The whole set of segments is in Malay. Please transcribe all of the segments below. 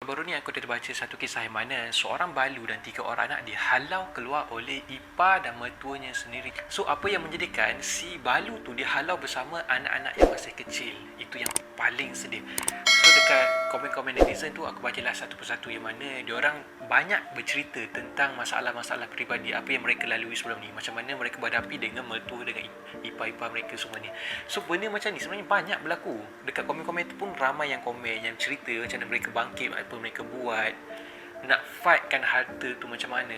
Baru ni aku terbaca satu kisah yang mana seorang balu dan 3 orang anak dihalau keluar oleh ipar dan mertuanya sendiri. So, apa yang menjadikan si balu tu dihalau bersama anak-anak yang masih kecil. Itu yang paling sedih. So, dekat komen-komen netizen tu aku bacalah satu persatu yang mana diorang banyak bercerita tentang masalah-masalah peribadi apa yang mereka lalui sebelum ni. Macam mana mereka berhadapi dengan mertua, dengan ipar-ipar mereka semua ni. So, benda macam ni sebenarnya banyak berlaku. Dekat komen-komen tu pun ramai yang komen, yang cerita macam mana mereka bangkit, apa mereka buat nak fightkan harta tu macam mana.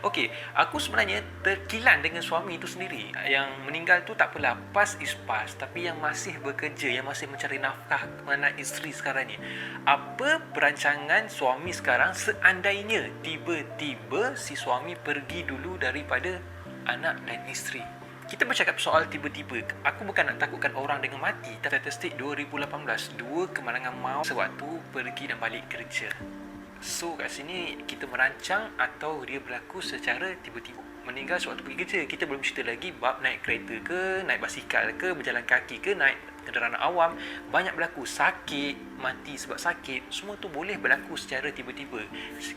Okey, aku sebenarnya terkilan dengan suami tu sendiri. Yang meninggal tu tak apalah, past is past. Tapi yang masih bekerja, yang masih mencari nafkah mana isteri sekarang ni, apa perancangan suami sekarang seandainya tiba-tiba si suami pergi dulu daripada anak dan isteri? Kita bercakap soal tiba-tiba. Aku bukan nak takutkan orang dengan mati. Statistik 2018, 2 kemalangan maut sewaktu pergi dan balik kerja. So, kat sini kita merancang atau dia berlaku secara tiba-tiba. Meninggal sewaktu pergi kerja. Kita belum cerita lagi bab naik kereta ke, naik basikal ke, berjalan kaki ke, naik kenderaan awam. Banyak berlaku. Sakit, mati sebab sakit. Semua tu boleh berlaku secara tiba-tiba.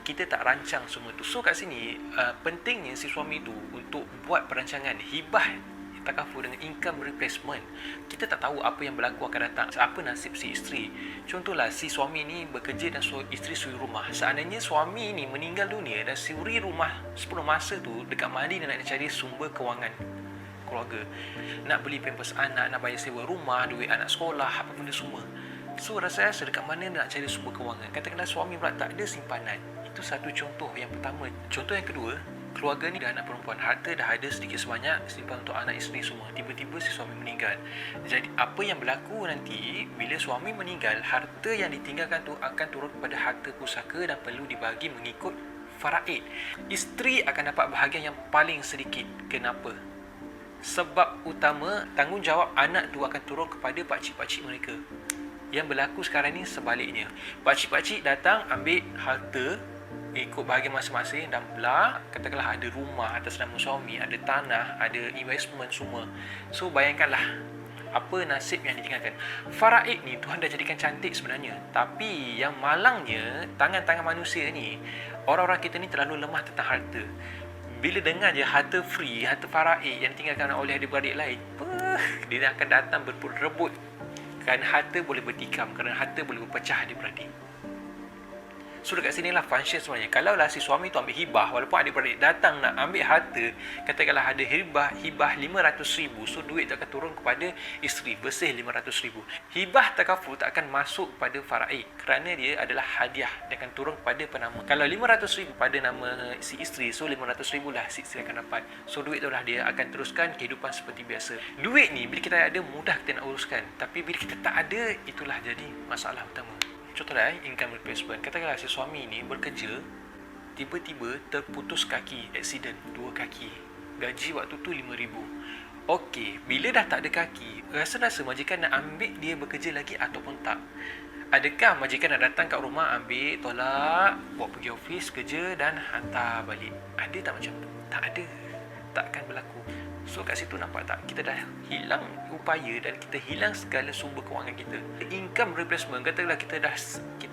Kita tak rancang semua tu. So, kat sini pentingnya si suami tu untuk buat perancangan hibah takaful dengan income replacement. Kita tak tahu apa yang berlaku akan datang, apa nasib si isteri. Contohlah, si suami ni bekerja dan isteri suri rumah. Seandainya suami ni meninggal dunia dan suri rumah 10 masa tu dekat mandi dan nak cari sumber kewangan keluarga, nak beli pampers anak, nak bayar sewa rumah, duit anak sekolah, apa benda semua. So, rasa-rasa dekat mana nak cari sumber kewangan. Katakanlah suami pula tak ada simpanan. Itu satu contoh yang pertama. Contoh yang kedua, keluarga ni dah anak perempuan, harta dah ada sedikit sebanyak, simpan untuk anak isteri semua. Tiba-tiba si suami meninggal. Jadi apa yang berlaku nanti bila suami meninggal, harta yang ditinggalkan tu akan turun kepada harta pusaka dan perlu dibagi mengikut faraid. Isteri akan dapat bahagian yang paling sedikit. Kenapa? Sebab utama tanggungjawab anak tu akan turun kepada pakcik-pakcik mereka. Yang berlaku sekarang ni sebaliknya. Pakcik-pakcik datang ambil harta ikut bahagian masing-masing dan katakanlah ada rumah atas nama suami, ada tanah, ada investment semua. So, bayangkanlah apa nasib yang ditinggalkan. Faraid ni Tuhan dah jadikan cantik sebenarnya. Tapi yang malangnya, tangan-tangan manusia ni, orang-orang kita ni terlalu lemah tentang harta. Bila dengar je harta free, harta faraid yang ditinggalkan oleh adik-beradik lain, dia akan datang berebut. Kerana harta boleh bertikam, kerana harta boleh berpecah adik-beradik. So, dekat sinilah function sebenarnya. Kalaulah si suami tu ambil hibah, walaupun adik-beradik datang nak ambil harta, katakanlah ada hibah RM500,000, so duit tak akan turun kepada isteri, bersih RM500,000. Hibah takaful tak akan masuk pada faraid kerana dia adalah hadiah, dia akan turun kepada penama. Kalau RM500,000 pada nama si isteri, so RM500,000 lah si isteri akan dapat. So, duit tu lah dia akan teruskan kehidupan seperti biasa. Duit ni bila kita ada mudah kita nak uruskan, tapi bila kita tak ada, itulah jadi masalah utama. Contohlah income replacement. Katakanlah si suami ni bekerja, tiba-tiba terputus kaki, accident, 2 kaki. Gaji waktu tu RM5,000. Okey, bila dah tak ada kaki, rasa-rasa majikan nak ambil dia bekerja lagi ataupun tak? Adakah majikan nak datang kat rumah, ambil, tolak, bawa pergi office, kerja dan hantar balik? Ada tak macam tu? Tak ada. Tak akan berlaku. So, kat situ nampak tak? Kita dah hilang upaya dan kita hilang segala sumber kewangan kita. Income replacement, katakanlah kita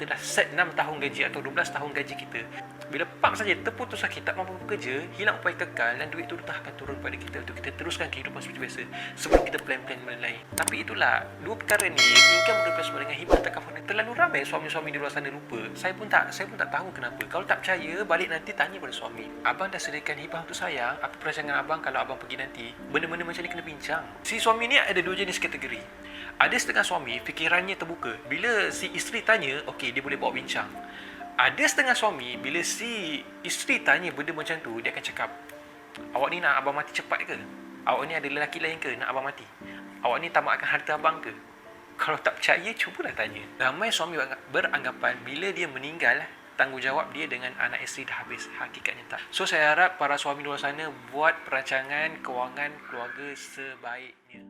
dah set 6 tahun gaji atau 12 tahun gaji kita. Bila pam saja terputus sakit, tak mampu bekerja, hilang upaya kekal dan duit tu dah akan turun pada kita untuk kita teruskan kehidupan seperti biasa sebelum kita plan-plan benda lain. Tapi itulah, dua perkara ni, income replacement dengan hibah takaful ni, terlalu ramai suami-suami di luar sana lupa. Saya pun tak tahu kenapa. Kalau tak percaya, balik nanti tanya pada suami. Abang dah sediakan hibah untuk saya, apa perancangan abang kalau abang pergi nanti? Benda-benda macam ni kena bincang. Si suami ni ada 2 jenis kategori. Ada setengah suami fikirannya terbuka. Bila si isteri tanya, okey, dia boleh bawa bincang. Ada setengah suami, bila si isteri tanya benda macam tu, dia akan cakap, awak ni nak abang mati cepat ke? Awak ni ada lelaki lain ke nak abang mati? Awak ni tamakkan harta abang ke? Kalau tak percaya, cubalah tanya. Ramai suami beranggapan bila dia meninggal, tanggungjawab dia dengan anak isteri dah habis. Hakikatnya tak. So, saya harap para suami di luar sana buat perancangan kewangan keluarga sebaiknya.